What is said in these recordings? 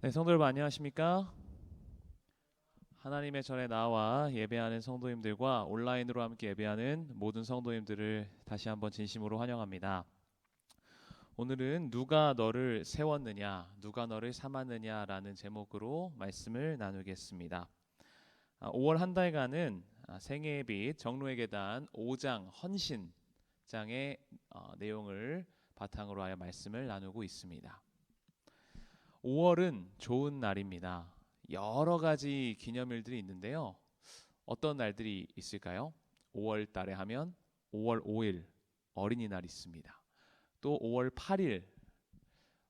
네, 성도 여러분 안녕하십니까? 하나님의 전에 나와 예배하는 성도님들과 온라인으로 함께 예배하는 모든 성도님들을 다시 한번 진심으로 환영합니다. 오늘은 누가 너를 세웠느냐, 누가 너를 삼았느냐라는 제목으로 말씀을 나누겠습니다. 5월 한 달간은 생애의 빛 정로의 계단 5장 헌신장의 내용을 바탕으로 하여 말씀을 나누고 있습니다. 5월은 좋은 날입니다. 여러 가지 기념일들이 있는데요. 어떤 날들이 있을까요? 5월 달에 하면 5월 5일 어린이날이 있습니다. 또 5월 8일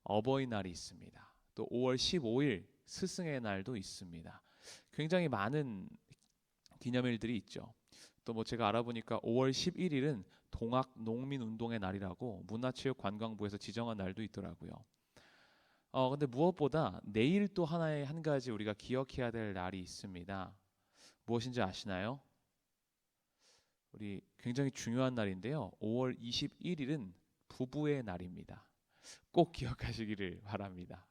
어버이날이 있습니다. 또 5월 15일 스승의 날도 있습니다. 굉장히 많은 기념일들이 있죠. 또 뭐 제가 알아보니까 5월 11일은 동학 농민운동의 날이라고 문화체육관광부에서 지정한 날도 있더라고요. 근데 무엇보다 내일 또 하나의 한 가지 우리가 기억해야 될 날이 있습니다. 무엇인지 아시나요? 우리 굉장히 중요한 날인데요. 5월 21일은 부부의 날입니다. 꼭 기억하시기를 바랍니다.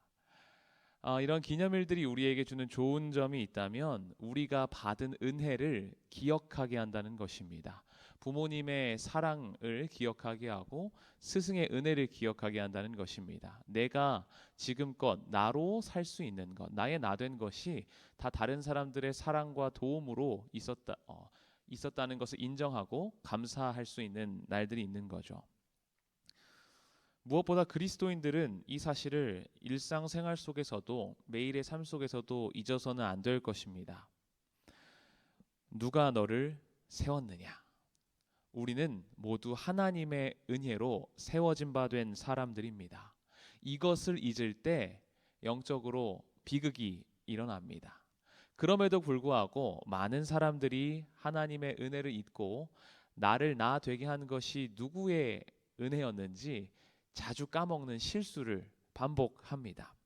이런 기념일들이 우리에게 주는 좋은 점이 있다면 우리가 받은 은혜를 기억하게 한다는 것입니다. 부모님의 사랑을 기억하게 하고 스승의 은혜를 기억하게 한다는 것입니다. 내가 지금껏 나로 살 수 있는 것, 나의 나 된 것이 다 다른 사람들의 사랑과 도움으로 있었다는 것을 인정하고 감사할 수 있는 날들이 있는 거죠. 무엇보다 그리스도인들은 이 사실을 일상생활 속에서도 매일의 삶 속에서도 잊어서는 안 될 것입니다. 누가 너를 세웠느냐? 우리는 모두 하나님의 은혜로 세워진 바 된 사람들입니다. 이것을 잊을 때 영적으로 비극이 일어납니다. 그럼에도 불구하고 많은 사람들이 하나님의 은혜를 잊고 나를 나 되게 한 것이 누구의 은혜였는지 자주 까먹는 실수를 반복합니다.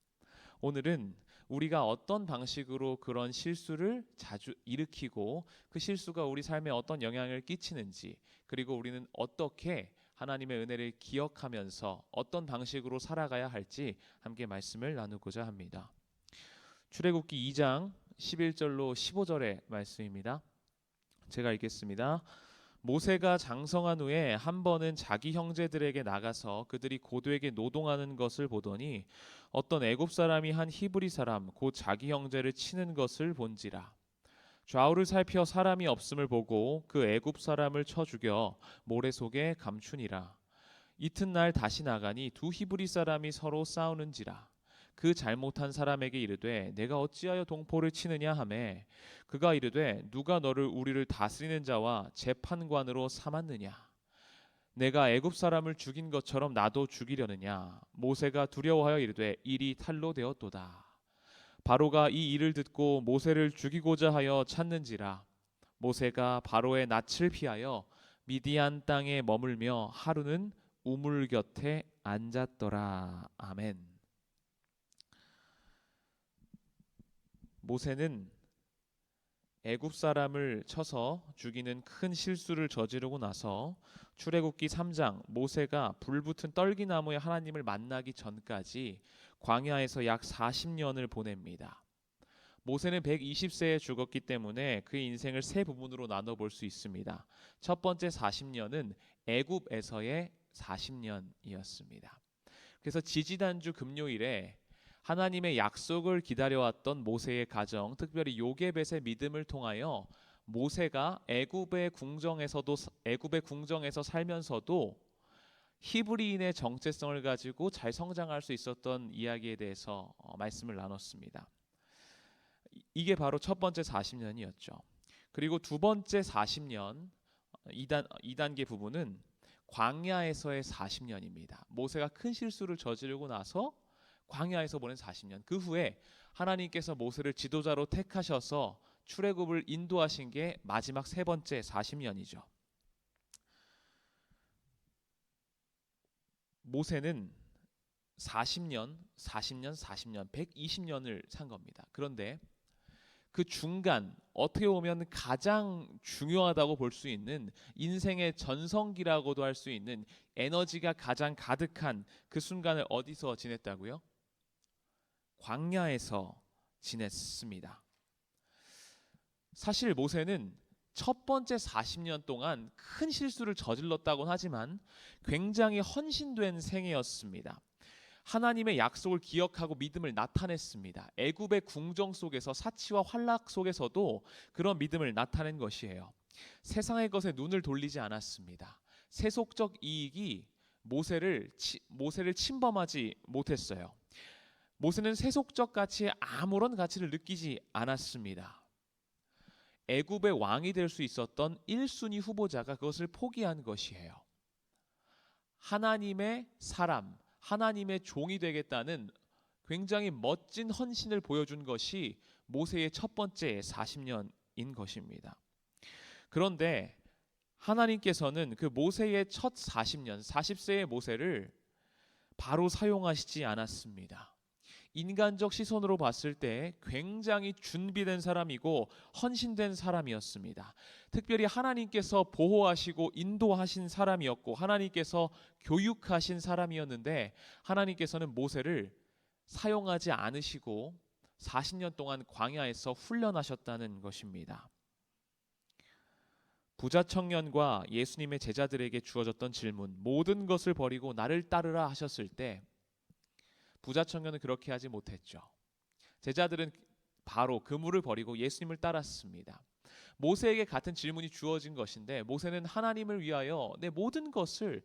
오늘은 우리가 어떤 방식으로 그런 실수를 자주 일으키고 그 실수가 우리 삶에 어떤 영향을 끼치는지, 그리고 우리는 어떻게 하나님의 은혜를 기억하면서 어떤 방식으로 살아가야 할지 함께 말씀을 나누고자 합니다. 출애굽기 2장 11절로 15절의 말씀입니다. 제가 읽겠습니다. 모세가 장성한 후에 한 번은 자기 형제들에게 나가서 그들이 고도에게 노동하는 것을 보더니 어떤 애굽 사람이 한 히브리 사람 곧 자기 형제를 치는 것을 본지라. 좌우를 살펴 사람이 없음을 보고 그 애굽 사람을 쳐 죽여 모래 속에 감추니라. 이튿날 다시 나가니 두 히브리 사람이 서로 싸우는지라. 그 잘못한 사람에게 이르되 내가 어찌하여 동포를 치느냐 하매 그가 이르되 누가 너를 우리를 다스리는 자와 재판관으로 삼았느냐. 내가 애굽 사람을 죽인 것처럼 나도 죽이려느냐. 모세가 두려워하여 이르되 일이 탈로 되었도다. 바로가 이 일을 듣고 모세를 죽이고자 하여 찾는지라. 모세가 바로의 낯을 피하여 미디안 땅에 머물며 하루는 우물 곁에 앉았더라. 아멘. 모세는 애굽 사람을 쳐서 죽이는 큰 실수를 저지르고 나서 출애굽기 3장 모세가 불붙은 떨기나무에 하나님을 만나기 전까지 광야에서 약 40년을 보냅니다. 모세는 120세에 죽었기 때문에 그의 인생을 세 부분으로 나눠 볼 수 있습니다. 첫 번째 40년은 애굽에서의 40년이었습니다. 그래서 지지난주 금요일에 하나님의 약속을 기다려왔던 모세의 가정, 특별히 요게벳의 믿음을 통하여 모세가 애굽의 궁정에서 살면서도 히브리인의 정체성을 가지고 잘 성장할 수 있었던 이야기에 대해서 말씀을 나눴습니다. 이게 바로 첫 번째 40년이었죠. 그리고 두 번째 40년 2단계 부분은 광야에서의 40년입니다. 모세가 큰 실수를 저지르고 나서 광야에서 보낸 40년. 그 후에 하나님께서 모세를 지도자로 택하셔서 출애굽을 인도하신 게 마지막 세 번째 40년이죠. 모세는 40년, 120년을 산 겁니다. 그런데 그 중간 어떻게 보면 가장 중요하다고 볼 수 있는 인생의 전성기라고도 할 수 있는 에너지가 가장 가득한 그 순간을 어디서 지냈다고요? 광야에서 지냈습니다. 사실 모세는 첫 번째 40년 동안 큰 실수를 저질렀다고는 하지만 굉장히 헌신된 생애였습니다. 하나님의 약속을 기억하고 믿음을 나타냈습니다. 애굽의 궁정 속에서 사치와 환락 속에서도 그런 믿음을 나타낸 것이에요. 세상의 것에 눈을 돌리지 않았습니다. 세속적 이익이 모세를 침범하지 못했어요. 모세는 세속적 가치에 아무런 가치를 느끼지 않았습니다. 애굽의 왕이 될 수 있었던 1순위 후보자가 그것을 포기한 것이에요. 하나님의 사람, 하나님의 종이 되겠다는 굉장히 멋진 헌신을 보여준 것이 모세의 첫 번째 40년인 것입니다. 그런데 하나님께서는 그 모세의 첫 40년, 40세의 모세를 바로 사용하시지 않았습니다. 인간적 시선으로 봤을 때 굉장히 준비된 사람이고 헌신된 사람이었습니다. 특별히 하나님께서 보호하시고 인도하신 사람이었고 하나님께서 교육하신 사람이었는데 하나님께서는 모세를 사용하지 않으시고 40년 동안 광야에서 훈련하셨다는 것입니다. 부자 청년과 예수님의 제자들에게 주어졌던 질문, 모든 것을 버리고 나를 따르라 하셨을 때 부자 청년은 그렇게 하지 못했죠. 제자들은 바로 그물을 버리고 예수님을 따랐습니다. 모세에게 같은 질문이 주어진 것인데 모세는 하나님을 위하여 내 모든 것을,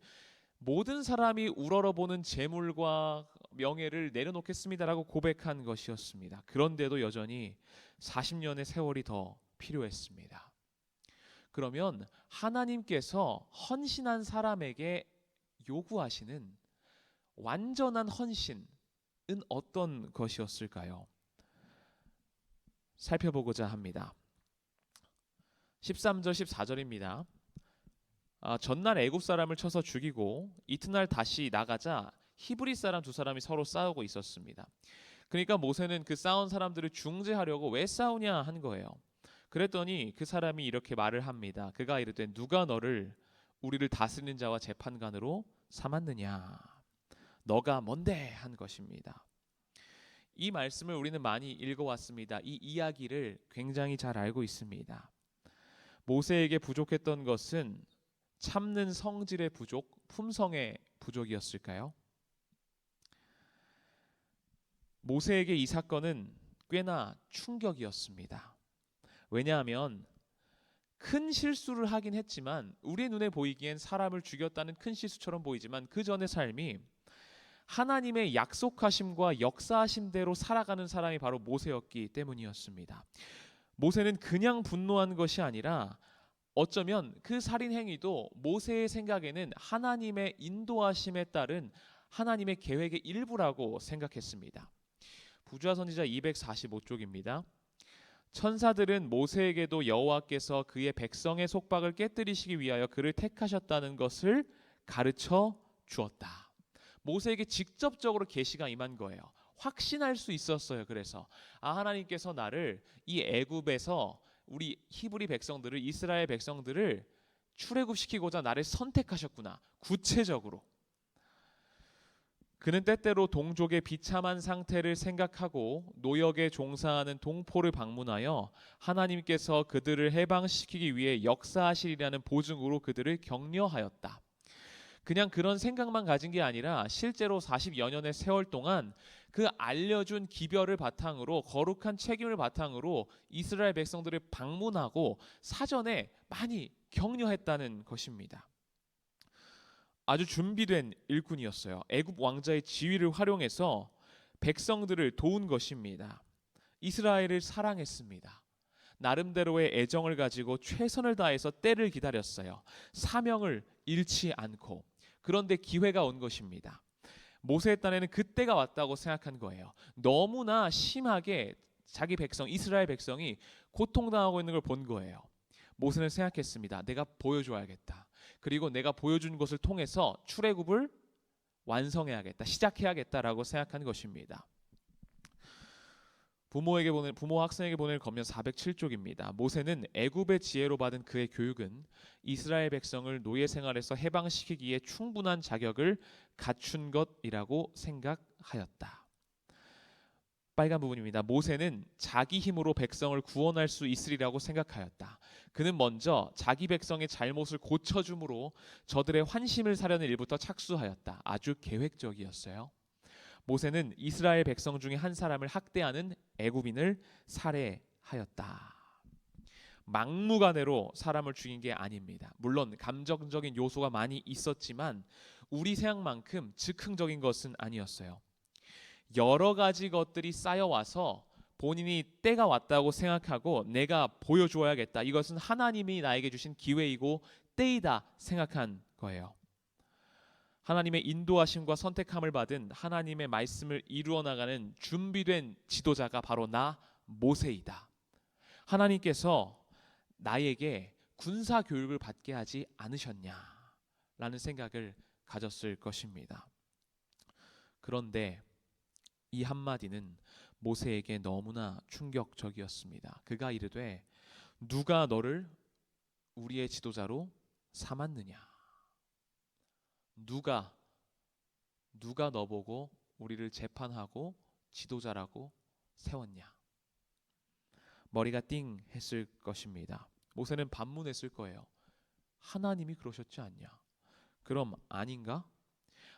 모든 사람이 우러러보는 재물과 명예를 내려놓겠습니다라고 고백한 것이었습니다. 그런데도 여전히 40년의 세월이 더 필요했습니다. 그러면 하나님께서 헌신한 사람에게 요구하시는 완전한 헌신은 어떤 것이었을까요? 살펴보고자 합니다. 13절 14절입니다. 전날 애굽 사람을 쳐서 죽이고 이튿날 다시 나가자 히브리 사람 두 사람이 서로 싸우고 있었습니다. 그러니까 모세는 그 싸운 사람들을 중재하려고 왜 싸우냐 한 거예요. 그랬더니 그 사람이 이렇게 말을 합니다. 그가 이르되 누가 너를 우리를 다스리는 자와 재판관으로 삼았느냐? 너가 뭔데? 한 것입니다. 이 말씀을 우리는 많이 읽어왔습니다. 이 이야기를 굉장히 잘 알고 있습니다. 모세에게 부족했던 것은 참는 성질의 부족, 품성의 부족이었을까요? 모세에게 이 사건은 꽤나 충격이었습니다. 왜냐하면 큰 실수를 하긴 했지만 우리의 눈에 보이기엔 사람을 죽였다는 큰 실수처럼 보이지만 그 전의 삶이 하나님의 약속하심과 역사하심대로 살아가는 사람이 바로 모세였기 때문이었습니다. 모세는 그냥 분노한 것이 아니라 어쩌면 그 살인 행위도 모세의 생각에는 하나님의 인도하심에 따른 하나님의 계획의 일부라고 생각했습니다. 부좌 선지자 245쪽입니다. 천사들은 모세에게도 여호와께서 그의 백성의 속박을 깨뜨리시기 위하여 그를 택하셨다는 것을 가르쳐 주었다. 모세에게 직접적으로 계시가 임한 거예요. 확신할 수 있었어요. 그래서 하나님께서 나를 이 애굽에서 우리 히브리 백성들을, 이스라엘 백성들을 출애굽시키고자 나를 선택하셨구나. 구체적으로. 그는 때때로 동족의 비참한 상태를 생각하고 노역에 종사하는 동포를 방문하여 하나님께서 그들을 해방시키기 위해 역사하시리라는 보증으로 그들을 격려하였다. 그냥 그런 생각만 가진 게 아니라 실제로 40여 년의 세월 동안 그 알려준 기별을 바탕으로, 거룩한 책임을 바탕으로 이스라엘 백성들을 방문하고 사전에 많이 격려했다는 것입니다. 아주 준비된 일꾼이었어요. 애굽 왕자의 지위를 활용해서 백성들을 도운 것입니다. 이스라엘을 사랑했습니다. 나름대로의 애정을 가지고 최선을 다해서 때를 기다렸어요. 사명을 잃지 않고. 그런데 기회가 온 것입니다. 모세의 딴에는 그때가 왔다고 생각한 거예요. 너무나 심하게 자기 백성, 이스라엘 백성이 고통당하고 있는 걸 본 거예요. 모세는 생각했습니다. 내가 보여줘야겠다. 그리고 내가 보여준 것을 통해서 출애굽을 완성해야겠다, 시작해야겠다라고 생각한 것입니다. 부모 학생에게 보낼 검면 407쪽입니다. 모세는 애굽의 지혜로 받은 그의 교육은 이스라엘 백성을 노예 생활에서 해방시키기에 충분한 자격을 갖춘 것이라고 생각하였다. 빨간 부분입니다. 모세는 자기 힘으로 백성을 구원할 수 있으리라고 생각하였다. 그는 먼저 자기 백성의 잘못을 고쳐줌으로 저들의 환심을 사려는 일부터 착수하였다. 아주 계획적이었어요. 모세는 이스라엘 백성 중에 한 사람을 학대하는 애굽인을 살해하였다. 막무가내로 사람을 죽인 게 아닙니다. 물론 감정적인 요소가 많이 있었지만 우리 생각만큼 즉흥적인 것은 아니었어요. 여러 가지 것들이 쌓여와서 본인이 때가 왔다고 생각하고 내가 보여주어야겠다. 이것은 하나님이 나에게 주신 기회이고 때이다 생각한 거예요. 하나님의 인도하심과 선택함을 받은 하나님의 말씀을 이루어 나가는 준비된 지도자가 바로 나 모세이다. 하나님께서 나에게 군사 교육을 받게 하지 않으셨냐라는 생각을 가졌을 것입니다. 그런데 이 한마디는 모세에게 너무나 충격적이었습니다. 그가 이르되 누가 너를 우리의 지도자로 삼았느냐? 누가 너보고 우리를 재판하고 지도자라고 세웠냐? 머리가 띵 했을 것입니다. 모세는 반문했을 거예요. 하나님이 그러셨지 않냐? 그럼 아닌가?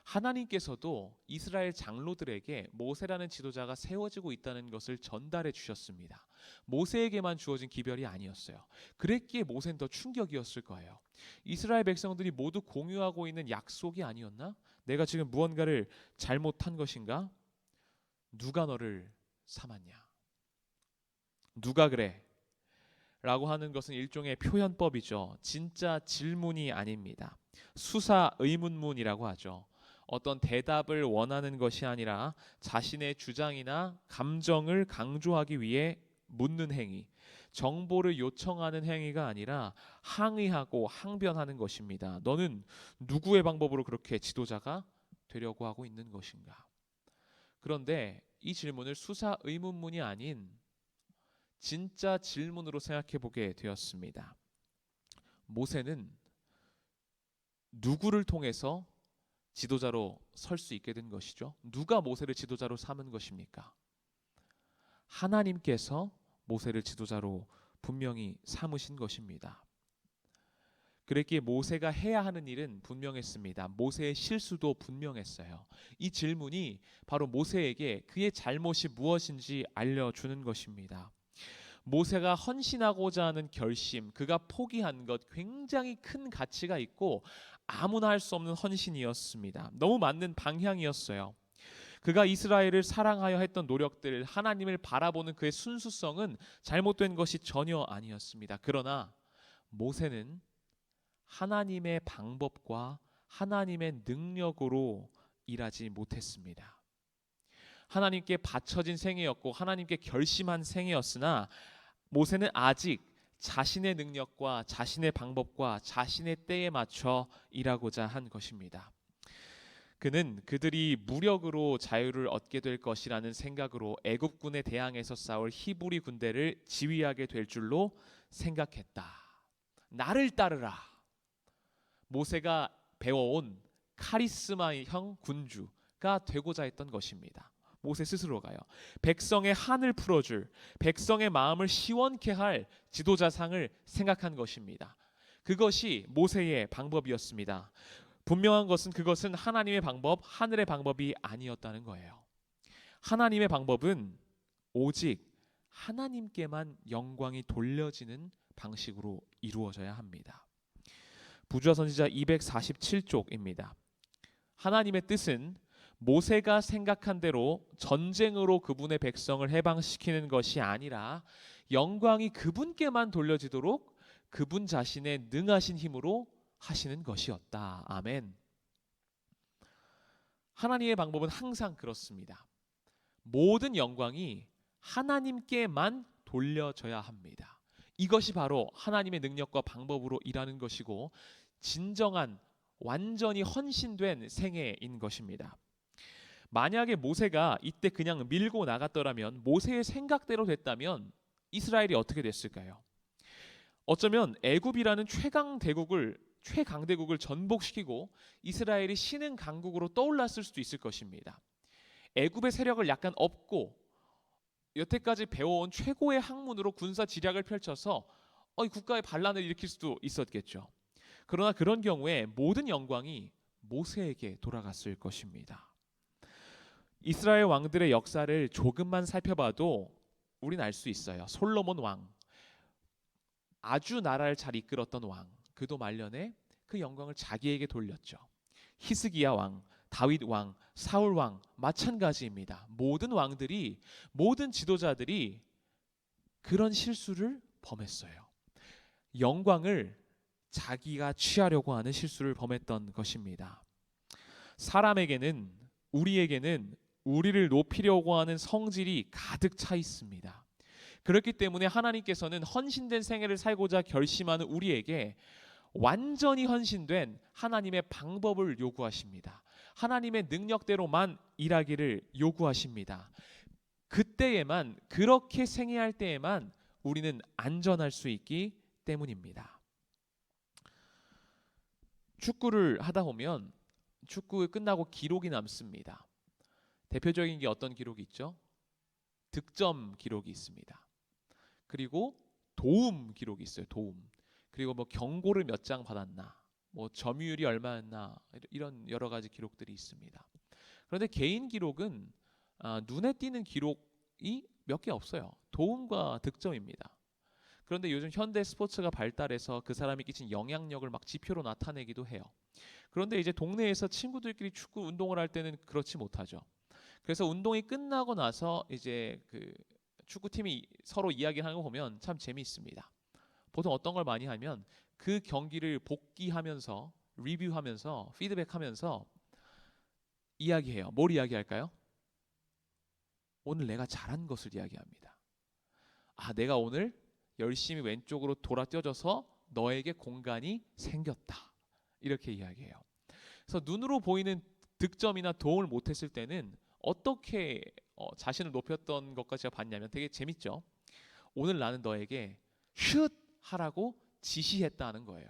하나님께서도 이스라엘 장로들에게 모세라는 지도자가 세워지고 있다는 것을 전달해 주셨습니다. 모세에게만 주어진 기별이 아니었어요. 그랬기에 모세는 더 충격이었을 거예요. 이스라엘 백성들이 모두 공유하고 있는 약속이 아니었나? 내가 지금 무언가를 잘못한 것인가? 누가 너를 삼았냐? 누가 그래? 라고 하는 것은 일종의 표현법이죠. 진짜 질문이 아닙니다. 수사 의문문이라고 하죠. 어떤 대답을 원하는 것이 아니라 자신의 주장이나 감정을 강조하기 위해 묻는 행위, 정보를 요청하는 행위가 아니라 항의하고 항변하는 것입니다. 너는 누구의 방법으로 그렇게 지도자가 되려고 하고 있는 것인가? 그런데 이 질문을 수사 의문문이 아닌 진짜 질문으로 생각해 보게 되었습니다. 모세는 누구를 통해서 지도자로 설 수 있게 된 것이죠? 누가 모세를 지도자로 삼은 것입니까? 하나님께서 모세를 지도자로 분명히 삼으신 것입니다. 그랬기에 모세가 해야 하는 일은 분명했습니다. 모세의 실수도 분명했어요. 이 질문이 바로 모세에게 그의 잘못이 무엇인지 알려주는 것입니다. 모세가 헌신하고자 하는 결심, 그가 포기한 것 굉장히 큰 가치가 있고 아무나 할 수 없는 헌신이었습니다. 너무 맞는 방향이었어요. 그가 이스라엘을 사랑하여 했던 노력들, 하나님을 바라보는 그의 순수성은 잘못된 것이 전혀 아니었습니다. 그러나 모세는 하나님의 방법과 하나님의 능력으로 일하지 못했습니다. 하나님께 바쳐진 생애였고 하나님께 결심한 생애였으나 모세는 아직 자신의 능력과 자신의 방법과 자신의 때에 맞춰 일하고자 한 것입니다. 그는 그들이 무력으로 자유를 얻게 될 것이라는 생각으로 애굽군에 대항해서 싸울 히브리 군대를 지휘하게 될 줄로 생각했다. 나를 따르라. 모세가 배워온 카리스마형 군주가 되고자 했던 것입니다. 모세 스스로가요. 백성의 한을 풀어줄, 백성의 마음을 시원케 할 지도자상을 생각한 것입니다. 그것이 모세의 방법이었습니다. 분명한 것은 그것은 하나님의 방법, 하늘의 방법이 아니었다는 거예요. 하나님의 방법은 오직 하나님께만 영광이 돌려지는 방식으로 이루어져야 합니다. 부조화 선지자 247쪽입니다. 하나님의 뜻은 모세가 생각한 대로 전쟁으로 그분의 백성을 해방시키는 것이 아니라 영광이 그분께만 돌려지도록 그분 자신의 능하신 힘으로 하시는 것이었다. 아멘. 하나님의 방법은 항상 그렇습니다. 모든 영광이 하나님께만 돌려져야 합니다. 이것이 바로 하나님의 능력과 방법으로 일하는 것이고 진정한 완전히 헌신된 생애인 것입니다. 만약에 모세가 이때 그냥 밀고 나갔더라면, 모세의 생각대로 됐다면 이스라엘이 어떻게 됐을까요? 어쩌면 애굽이라는 최강대국을 전복시키고 이스라엘이 신흥 강국으로 떠올랐을 수도 있을 것입니다. 애굽의 세력을 약간 업고 여태까지 배워온 최고의 학문으로 군사 지략을 펼쳐서 국가의 반란을 일으킬 수도 있었겠죠. 그러나 그런 경우에 모든 영광이 모세에게 돌아갔을 것입니다. 이스라엘 왕들의 역사를 조금만 살펴봐도 우린 알 수 있어요. 솔로몬 왕, 아주 나라를 잘 이끌었던 왕, 그도 말년에 그 영광을 자기에게 돌렸죠. 히스기야 왕, 다윗 왕, 사울 왕 마찬가지입니다. 모든 왕들이, 모든 지도자들이 그런 실수를 범했어요. 영광을 자기가 취하려고 하는 실수를 범했던 것입니다. 사람에게는, 우리에게는 우리를 높이려고 하는 성질이 가득 차 있습니다. 그렇기 때문에 하나님께서는 헌신된 생애를 살고자 결심하는 우리에게 완전히 헌신된 하나님의 방법을 요구하십니다. 하나님의 능력대로만 일하기를 요구하십니다. 그때에만, 그렇게 생애할 때에만 우리는 안전할 수 있기 때문입니다. 축구를 하다 보면 축구 끝나고 기록이 남습니다. 대표적인 게 어떤 기록이 있죠? 득점 기록이 있습니다. 그리고 도움 기록이 있어요. 도움. 그리고 뭐 경고를 몇 장 받았나, 뭐 점유율이 얼마였나, 이런 여러 가지 기록들이 있습니다. 그런데 개인 기록은 눈에 띄는 기록이 몇 개 없어요. 도움과 득점입니다. 그런데 요즘 현대 스포츠가 발달해서 그 사람이 끼친 영향력을 막 지표로 나타내기도 해요. 그런데 이제 동네에서 친구들끼리 축구 운동을 할 때는 그렇지 못하죠. 그래서 운동이 끝나고 나서 이제 그 축구팀이 서로 이야기하는 거 보면 참 재미있습니다. 보통 어떤 걸 많이 하면 그 경기를 복귀하면서, 리뷰하면서, 피드백하면서 이야기해요. 뭘 이야기할까요? 오늘 내가 잘한 것을 이야기합니다. 내가 오늘 열심히 왼쪽으로 돌아 뛰어져서 너에게 공간이 생겼다, 이렇게 이야기해요. 그래서 눈으로 보이는 득점이나 도움을 못했을 때는 어떻게 자신을 높였던 것까지 제가 봤냐면 되게 재밌죠. 오늘 나는 너에게 슛 하라고 지시했다는 거예요.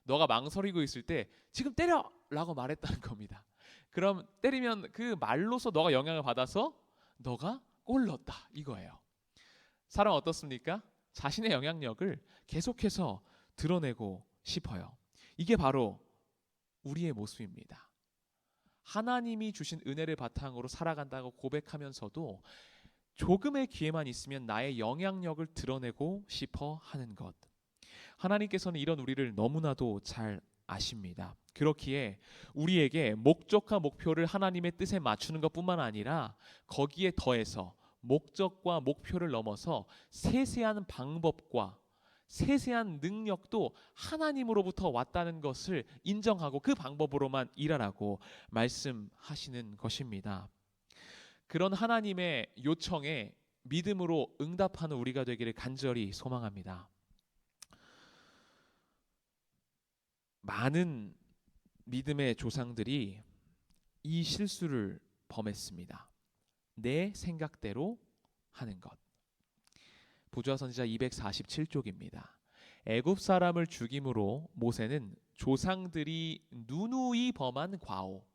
너가 망설이고 있을 때 지금 때려! 라고 말했다는 겁니다. 그럼 때리면 그 말로서 너가 영향을 받아서 너가 골 넣었다, 이거예요. 사람 어떻습니까? 자신의 영향력을 계속해서 드러내고 싶어요. 이게 바로 우리의 모습입니다. 하나님이 주신 은혜를 바탕으로 살아간다고 고백하면서도 조금의 기회만 있으면 나의 영향력을 드러내고 싶어 하는 것. 하나님께서는 이런 우리를 너무나도 잘 아십니다. 그렇기에 우리에게 목적과 목표를 하나님의 뜻에 맞추는 것뿐만 아니라 거기에 더해서 목적과 목표를 넘어서 세세한 방법과 세세한 능력도 하나님으로부터 왔다는 것을 인정하고 그 방법으로만 일하라고 말씀하시는 것입니다. 그런 하나님의 요청에 믿음으로 응답하는 우리가 되기를 간절히 소망합니다. 많은 믿음의 조상들이 이 실수를 범했습니다. 내 생각대로 하는 것. 부조화 선지자 247쪽입니다. 애굽 사람을 죽임으로 모세는 조상들이 누누이 범한 과오,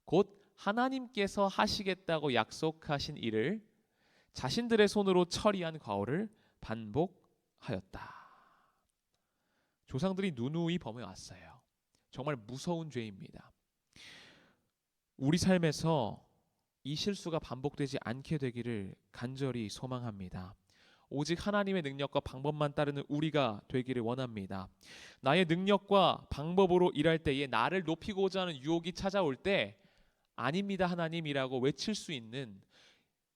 곧 하나님께서 하시겠다고 약속하신 일을 자신들의 손으로 처리한 과오를 반복하였다. 조상들이 누누이 범해왔어요. 정말 무서운 죄입니다. 우리 삶에서 이 실수가 반복되지 않게 되기를 간절히 소망합니다. 오직 하나님의 능력과 방법만 따르는 우리가 되기를 원합니다. 나의 능력과 방법으로 일할 때에 나를 높이고자 하는 유혹이 찾아올 때 아닙니다 하나님이라고 외칠 수 있는,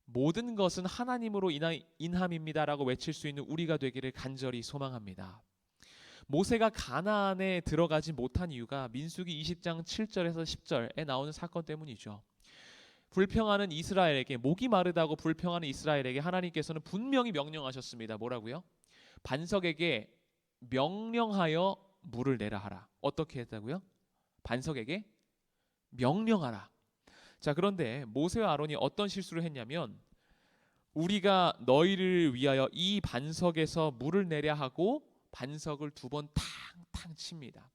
모든 것은 하나님으로 인함입니다라고 외칠 수 있는 우리가 되기를 간절히 소망합니다. 모세가 가나안에 들어가지 못한 이유가 민수기 20장 7절에서 10절에 나오는 사건 때문이죠. 불평하는 이스라엘에게, 목이 마르다고 불평하는 이스라엘에게 하나님께서는 분명히 명령하셨습니다. 뭐라고요? 반석에게 명령하여 물을 내라 하라. 어떻게 했다고요? 반석에게 명령하라. 자, 그런데 모세와 아론이 어떤 실수를 했냐면, 우리가 너희를 위하여 이 반석에서 물을 내려 하고 반석을 두 번 탕탕 칩니다.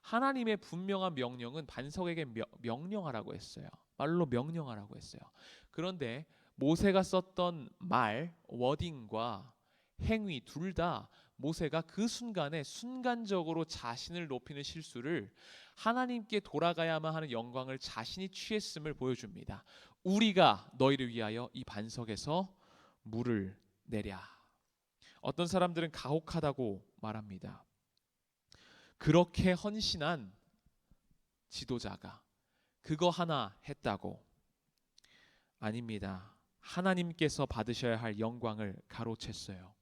하나님의 분명한 명령은 반석에게 명령하라고 했어요. 말로 명령하라고 했어요. 그런데 모세가 썼던 말, 워딩과 행위 둘 다 모세가 그 순간에 순간적으로 자신을 높이는 실수를 하나님께 돌아가야만 하는 영광을 자신이 취했음을 보여줍니다. 우리가 너희를 위하여 이 반석에서 물을 내랴. 어떤 사람들은 가혹하다고 말합니다. 그렇게 헌신한 지도자가 그거 하나 했다고. 아닙니다. 하나님께서 받으셔야 할 영광을 가로챘어요.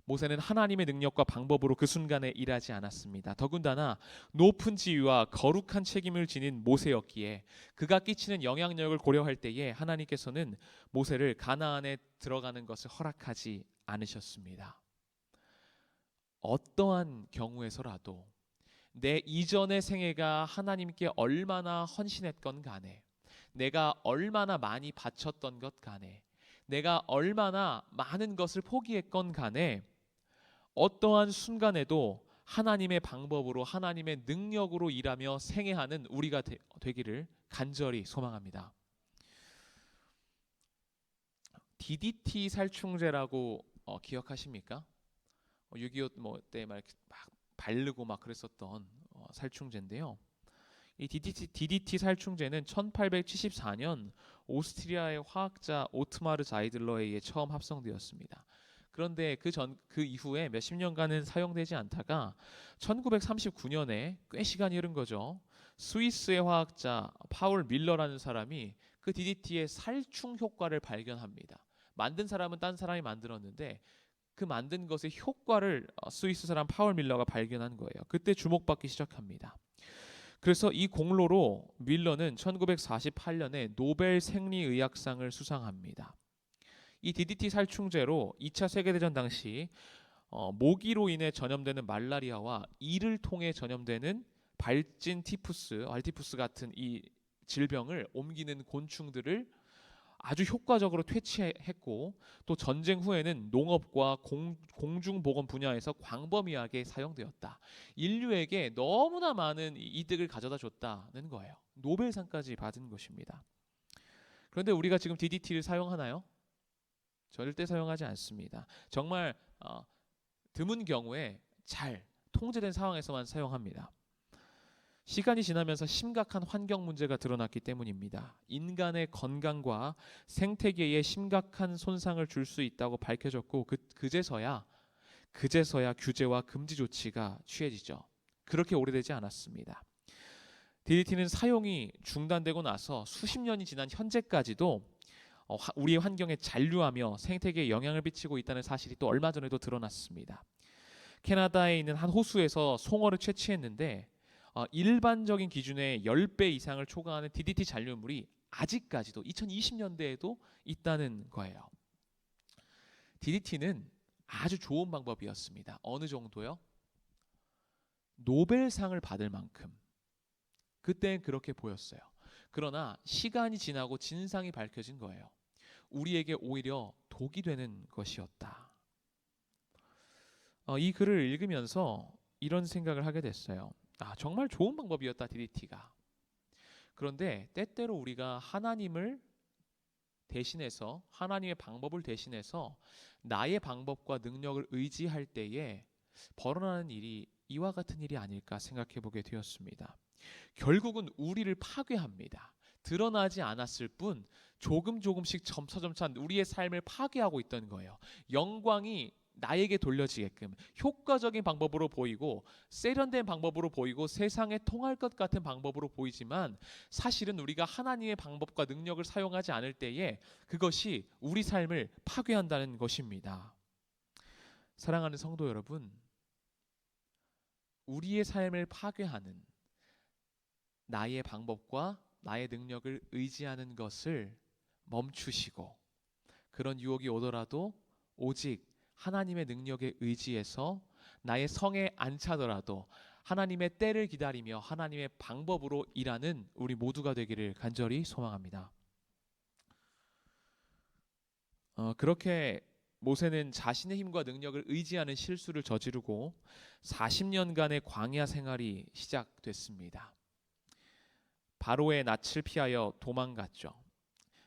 모세는 하나님의 능력과 방법으로 그 순간에 일하지 않았습니다. 더군다나 높은 지위와 거룩한 책임을 지닌 모세였기에 그가 끼치는 영향력을 고려할 때에 하나님께서는 모세를 가나안에 들어가는 것을 허락하지 않으셨습니다. 어떠한 경우에서라도 내 이전의 생애가 하나님께 얼마나 헌신했건 간에, 내가 얼마나 많이 바쳤던 것 간에, 내가 얼마나 많은 것을 포기했건 간에 어떠한 순간에도 하나님의 방법으로 하나님의 능력으로 일하며 생애하는 우리가 되기를 간절히 소망합니다. DDT 살충제라고 기억하십니까? 6.25 때 막 바르고 막 그랬었던 살충제인데요. 이 DDT 살충제는 1874년 오스트리아의 화학자 오트마르 자이들러에 의해 처음 합성되었습니다. 그런데 그 이후에 몇십 년간은 사용되지 않다가 1939년에 꽤 시간이 흐른 거죠. 스위스의 화학자 파울 밀러라는 사람이 그 DDT의 살충 효과를 발견합니다. 만든 사람은 딴 사람이 만들었는데 그 만든 것의 효과를 스위스 사람 파울 밀러가 발견한 거예요. 그때 주목받기 시작합니다. 그래서 이 공로로 밀러는 1948년에 노벨 생리의학상을 수상합니다. 이 DDT 살충제로 2차 세계대전 당시 모기로 인해 전염되는 말라리아와 이를 통해 전염되는 발진 티푸스, 알티푸스 같은 이 질병을 옮기는 곤충들을 아주 효과적으로 퇴치했고, 또 전쟁 후에는 농업과 공중보건 분야에서 광범위하게 사용되었다. 인류에게 너무나 많은 이득을 가져다 줬다는 거예요. 노벨상까지 받은 것입니다. 그런데 우리가 지금 DDT를 사용하나요? 절대 사용하지 않습니다. 정말 드문 경우에 잘 통제된 상황에서만 사용합니다. 시간이 지나면서 심각한 환경 문제가 드러났기 때문입니다. 인간의 건강과 생태계에 심각한 손상을 줄 수 있다고 밝혀졌고 그제서야 규제와 금지 조치가 취해지죠. 그렇게 오래되지 않았습니다. DDT는 사용이 중단되고 나서 수십 년이 지난 현재까지도 우리의 환경에 잔류하며 생태계에 영향을 미치고 있다는 사실이 또 얼마 전에도 드러났습니다. 캐나다에 있는 한 호수에서 송어를 채취했는데 일반적인 기준의 10배 이상을 초과하는 DDT 잔류물이 아직까지도 2020년대에도 있다는 거예요. DDT는 아주 좋은 방법이었습니다. 어느 정도요? 노벨상을 받을 만큼. 그때는 그렇게 보였어요. 그러나 시간이 지나고 진상이 밝혀진 거예요. 우리에게 오히려 독이 되는 것이었다. 이 글을 읽으면서 이런 생각을 하게 됐어요. 정말 좋은 방법이었다, DDT가. 그런데 때때로 우리가 하나님을 대신해서, 하나님의 방법을 대신해서 나의 방법과 능력을 의지할 때에 벌어나는 일이 이와 같은 일이 아닐까 생각해 보게 되었습니다. 결국은 우리를 파괴합니다. 드러나지 않았을 뿐 조금씩 점차 우리의 삶을 파괴하고 있던 거예요. 영광이 나에게 돌려지게끔 효과적인 방법으로 보이고 세련된 방법으로 보이고 세상에 통할 것 같은 방법으로 보이지만 사실은 우리가 하나님의 방법과 능력을 사용하지 않을 때에 그것이 우리 삶을 파괴한다는 것입니다. 사랑하는 성도 여러분, 우리의 삶을 파괴하는 나의 방법과 나의 능력을 의지하는 것을 멈추시고, 그런 유혹이 오더라도 오직 하나님의 능력에 의지해서 나의 성에 안 차더라도 하나님의 때를 기다리며 하나님의 방법으로 일하는 우리 모두가 되기를 간절히 소망합니다. 그렇게 모세는 자신의 힘과 능력을 의지하는 실수를 저지르고 40년간의 광야 생활이 시작됐습니다. 바로의 낯을 피하여 도망갔죠.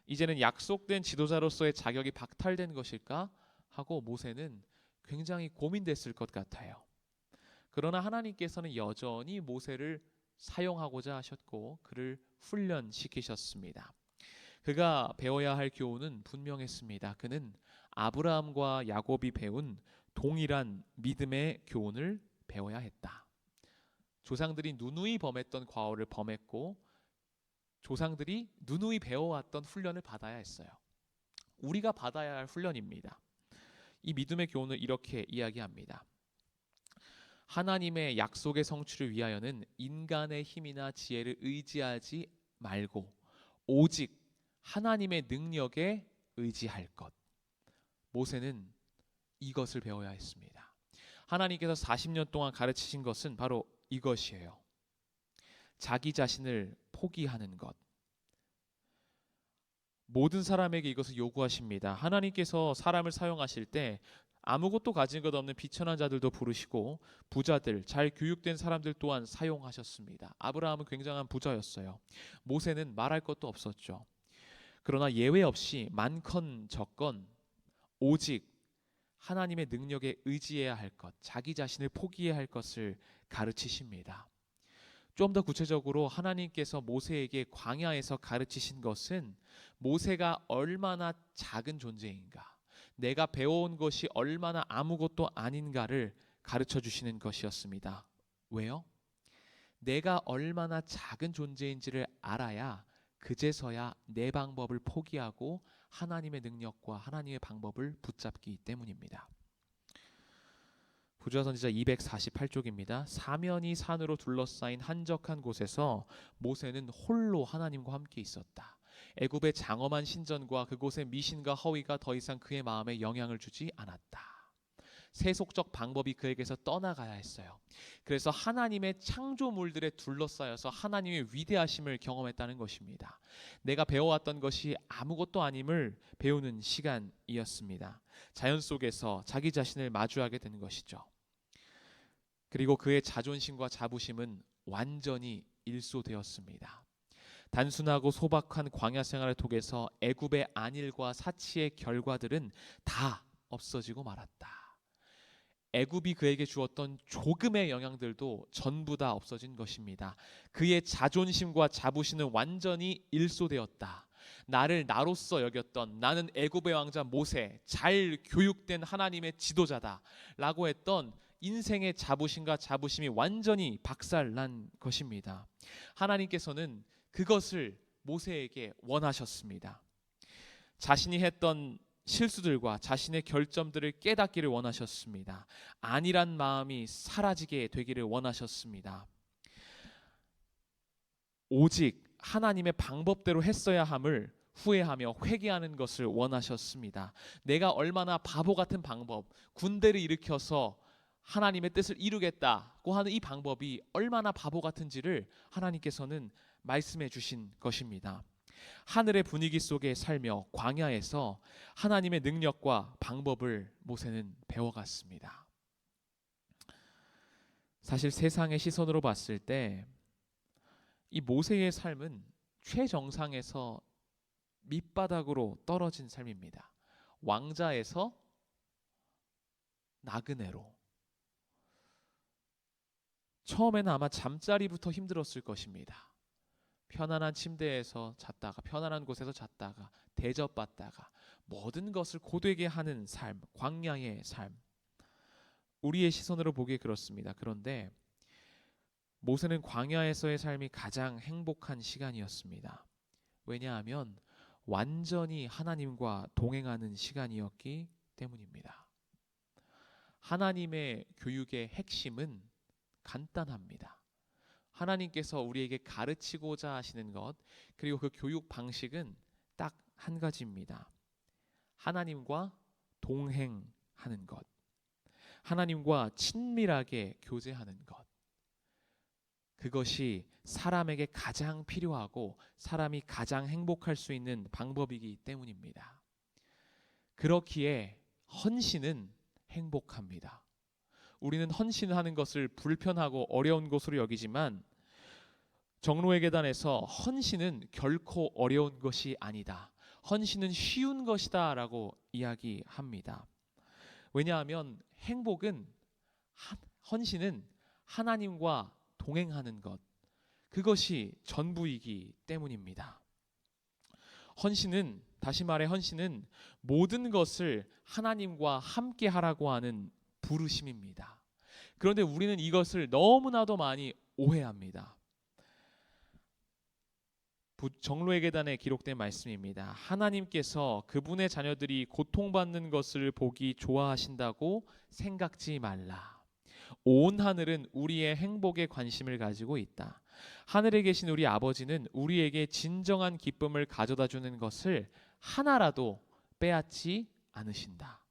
이제는 약속된 지도자로서의 자격이 박탈된 것일까 하고 모세는 굉장히 고민됐을 것 같아요. 그러나 하나님께서는 여전히 모세를 사용하고자 하셨고 그를 훈련시키셨습니다. 그가 배워야 할 교훈은 분명했습니다. 그는 아브라함과 야곱이 배운 동일한 믿음의 교훈을 배워야 했다. 조상들이 누누이 범했던 과오를 범했고 조상들이 누누이 배워왔던 훈련을 받아야 했어요. 우리가 받아야 할 훈련입니다. 이 믿음의 교훈을 이렇게 이야기합니다. 하나님의 약속의 성취를 위하여는 인간의 힘이나 지혜를 의지하지 말고 오직 하나님의 능력에 의지할 것. 모세는 이것을 배워야 했습니다. 하나님께서 40년 동안 가르치신 것은 바로 이것이에요. 자기 자신을 포기하는 것. 모든 사람에게 이것을 요구하십니다. 하나님께서 사람을 사용하실 때 아무것도 가진 것 없는 비천한 자들도 부르시고 부자들, 잘 교육된 사람들 또한 사용하셨습니다. 아브라함은 굉장한 부자였어요. 모세는 말할 것도 없었죠. 그러나 예외 없이 많건 적건 오직 하나님의 능력에 의지해야 할 것, 자기 자신을 포기해야 할 것을 가르치십니다. 좀 더 구체적으로 하나님께서 모세에게 광야에서 가르치신 것은 모세가 얼마나 작은 존재인가, 내가 배워온 것이 얼마나 아무것도 아닌가를 가르쳐 주시는 것이었습니다. 왜요? 내가 얼마나 작은 존재인지를 알아야 그제서야 내 방법을 포기하고 하나님의 능력과 하나님의 방법을 붙잡기 때문입니다. 부조화 선지자 248쪽입니다. 사면이 산으로 둘러싸인 한적한 곳에서 모세는 홀로 하나님과 함께 있었다. 애굽의 장엄한 신전과 그곳의 미신과 허위가 더 이상 그의 마음에 영향을 주지 않았다. 세속적 방법이 그에게서 떠나가야 했어요. 그래서 하나님의 창조물들에 둘러싸여서 하나님의 위대하심을 경험했다는 것입니다. 내가 배워왔던 것이 아무것도 아님을 배우는 시간이었습니다. 자연 속에서 자기 자신을 마주하게 되는 것이죠. 그리고 그의 자존심과 자부심은 완전히 일소되었습니다. 단순하고 소박한 광야 생활을 통해서 애굽의 안일과 사치의 결과들은 다 없어지고 말았다. 애굽이 그에게 주었던 조금의 영향들도 전부 다 없어진 것입니다. 그의 자존심과 자부심은 완전히 일소되었다. 나를 나로서 여겼던, 나는 애굽의 왕자 모세, 잘 교육된 하나님의 지도자다 라고 했던 인생의 자부심과 자부심이 완전히 박살난 것입니다. 하나님께서는 그것을 모세에게 원하셨습니다. 자신이 했던 실수들과 자신의 결점들을 깨닫기를 원하셨습니다. 안일한 마음이 사라지게 되기를 원하셨습니다. 오직 하나님의 방법대로 했어야 함을 후회하며 회개하는 것을 원하셨습니다. 내가 얼마나 바보 같은 방법, 군대를 일으켜서 하나님의 뜻을 이루겠다고 하는 이 방법이 얼마나 바보 같은지를 하나님께서는 말씀해 주신 것입니다. 하늘의 분위기 속에 살며 광야에서 하나님의 능력과 방법을 모세는 배워갔습니다. 사실 세상의 시선으로 봤을 때 이 모세의 삶은 최정상에서 밑바닥으로 떨어진 삶입니다. 왕자에서 나그네로. 처음에는 아마 잠자리부터 힘들었을 것입니다. 편안한 침대에서 잤다가 편안한 곳에서 잤다가 대접받다가 모든 것을 고되게 하는 삶, 광야의 삶. 우리의 시선으로 보기에 그렇습니다. 그런데 모세는 광야에서의 삶이 가장 행복한 시간이었습니다. 왜냐하면 완전히 하나님과 동행하는 시간이었기 때문입니다. 하나님의 교육의 핵심은 간단합니다. 하나님께서 우리에게 가르치고자 하시는 것, 그리고 그 교육 방식은 딱 한 가지입니다. 하나님과 동행하는 것, 하나님과 친밀하게 교제하는 것. 그것이 사람에게 가장 필요하고 사람이 가장 행복할 수 있는 방법이기 때문입니다. 그렇기에 헌신은 행복합니다. 우리는 헌신하는 것을 불편하고 어려운 것으로 여기지만 정로의 계단에서 헌신은 결코 어려운 것이 아니다. 헌신은 쉬운 것이다라고 이야기합니다. 왜냐하면 헌신은 하나님과 동행하는 것, 그것이 전부이기 때문입니다. 다시 말해 헌신은 모든 것을 하나님과 함께 하라고 하는 부르심입니다. 그런데 우리는 이것을 너무나도 많이 오해합니다. 정로의 계단에 기록된 말씀입니다. 하나님께서 그분의 자녀들이 고통받는 것을 보기 좋아하신다고 생각지 말라. 온 하늘은 우리의 행복에 관심을 가지고 있다. 하늘에 계신 우리 아버지는 우리에게 진정한 기쁨을 가져다 주는 것을 하나라도 빼앗지 않으신다.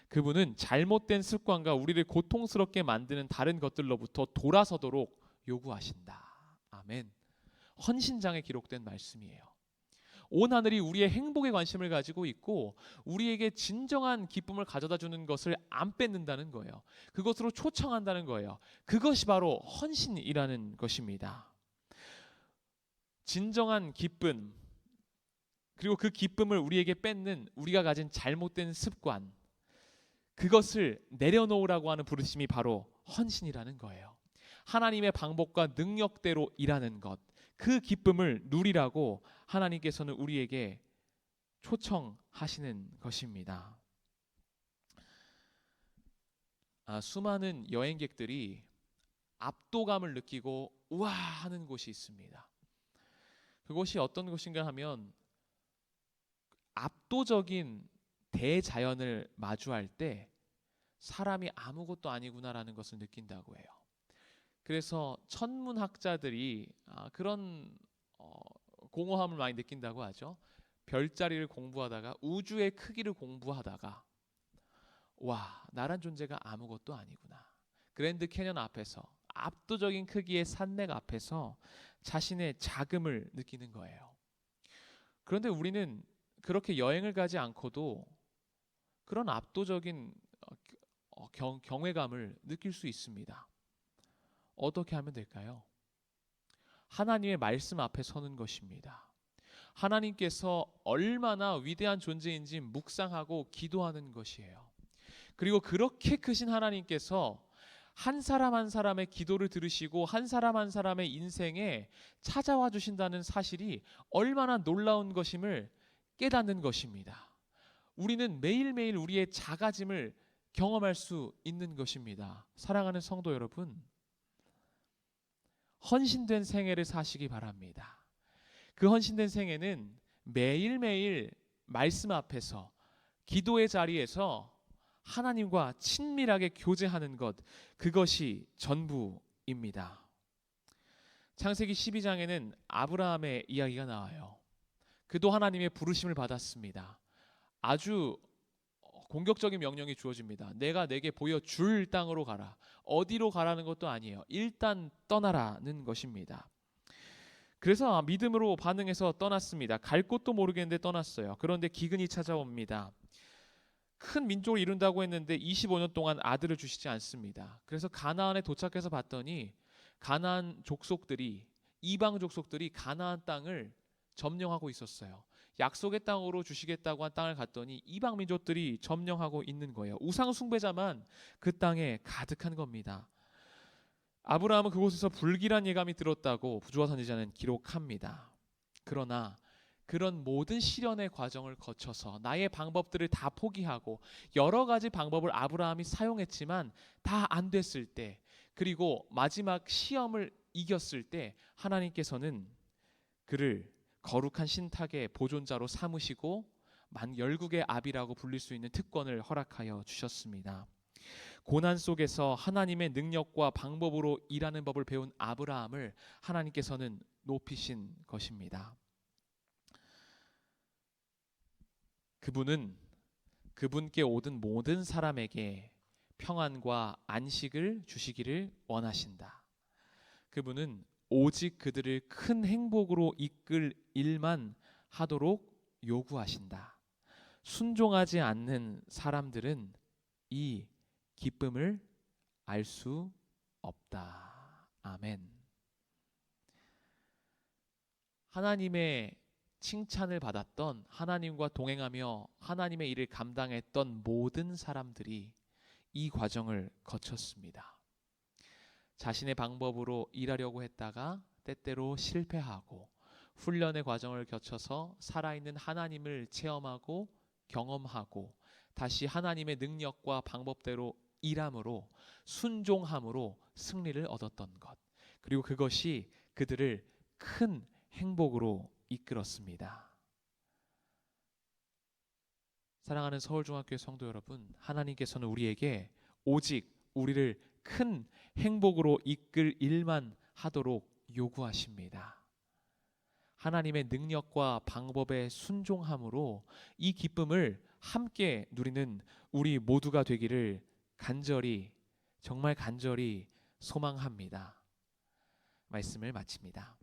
그분은 잘못된 습관과 우리를 고통스럽게 만드는 다른 것들로부터 돌아서도록 요구하신다. 아멘. 헌신장에 기록된 말씀이에요. 온 하늘이 우리의 행복에 관심을 가지고 있고 우리에게 진정한 기쁨을 가져다 주는 것을 안 뺏는다는 거예요. 그것으로 초청한다는 거예요. 그것이 바로 헌신이라는 것입니다. 진정한 기쁨, 그리고 그 기쁨을 우리에게 뺏는 우리가 가진 잘못된 습관, 그것을 내려놓으라고 하는 부르심이 바로 헌신이라는 거예요. 하나님의 방법과 능력대로 일하는 것, 그 기쁨을 누리라고 하나님께서는 우리에게 초청하시는 것입니다. 수많은 여행객들이 압도감을 느끼고 우와 하는 곳이 있습니다. 그것이 어떤 곳인가 하면 압도적인 대자연을 마주할 때 사람이 아무것도 아니구나라는 것을 느낀다고 해요. 그래서 천문학자들이 그런 공허함을 많이 느낀다고 하죠. 별자리를 공부하다가 우주의 크기를 공부하다가 와, 나란 존재가 아무것도 아니구나. 그랜드 캐년 앞에서 압도적인 크기의 산맥 앞에서 자신의 작음을 느끼는 거예요. 그런데 우리는 그렇게 여행을 가지 않고도 그런 압도적인 경외감을 느낄 수 있습니다. 어떻게 하면 될까요? 하나님의 말씀 앞에 서는 것입니다. 하나님께서 얼마나 위대한 존재인지 묵상하고 기도하는 것이에요. 그리고 그렇게 크신 하나님께서 한 사람 한 사람의 기도를 들으시고 한 사람 한 사람의 인생에 찾아와 주신다는 사실이 얼마나 놀라운 것임을 깨닫는 것입니다. 우리는 매일매일 우리의 작아짐을 경험할 수 있는 것입니다. 사랑하는 성도 여러분, 헌신된 생애를 사시기 바랍니다. 그 헌신된 생애는 매일매일 말씀 앞에서 기도의 자리에서 하나님과 친밀하게 교제하는 것, 그것이 전부입니다. 창세기 12장에는 아브라함의 이야기가 나와요. 그도 하나님의 부르심을 받았습니다. 아주 공격적인 명령이 주어집니다. 내가 내게 보여줄 땅으로 가라. 어디로 가라는 것도 아니에요. 일단 떠나라는 것입니다. 그래서 믿음으로 반응해서 떠났습니다. 갈 곳도 모르겠는데 떠났어요. 그런데 기근이 찾아옵니다. 큰 민족을 이룬다고 했는데 25년 동안 아들을 주시지 않습니다. 그래서 가나안에 도착해서 봤더니 가나안 족속들이, 이방 족속들이 가나안 땅을 점령하고 있었어요. 약속의 땅으로 주시겠다고 한 땅을 갔더니 이방 민족들이 점령하고 있는 거예요. 우상 숭배자만 그 땅에 가득한 겁니다. 아브라함은 그곳에서 불길한 예감이 들었다고 부조화 선지자는 기록합니다. 그러나 그런 모든 시련의 과정을 거쳐서 나의 방법들을 다 포기하고 여러 가지 방법을 아브라함이 사용했지만 다 안 됐을 때, 그리고 마지막 시험을 이겼을 때 하나님께서는 그를 거룩한 신탁의 보존자로 삼으시고 열국의 아비라고 불릴 수 있는 특권을 허락하여 주셨습니다. 고난 속에서 하나님의 능력과 방법으로 일하는 법을 배운 아브라함을 하나님께서는 높이신 것입니다. 그분은 그분께 오던 모든 사람에게 평안과 안식을 주시기를 원하신다. 그분은 오직 그들을 큰 행복으로 이끌 일만 하도록 요구하신다. 순종하지 않는 사람들은 이 기쁨을 알 수 없다. 아멘. 하나님의 칭찬을 받았던, 하나님과 동행하며 하나님의 일을 감당했던 모든 사람들이 이 과정을 거쳤습니다. 자신의 방법으로 일하려고 했다가 때때로 실패하고, 훈련의 과정을 거쳐서 살아있는 하나님을 체험하고 경험하고, 다시 하나님의 능력과 방법대로 일함으로, 순종함으로 승리를 얻었던 것, 그리고 그것이 그들을 큰 행복으로 이끌었습니다. 사랑하는 서울중학교의 성도 여러분, 하나님께서는 우리에게 오직 우리를 큰 행복으로 이끌 일만 하도록 요구하십니다. 하나님의 능력과 방법에 순종함으로 이 기쁨을 함께 누리는 우리 모두가 되기를 간절히, 정말 간절히 소망합니다. 말씀을 마칩니다.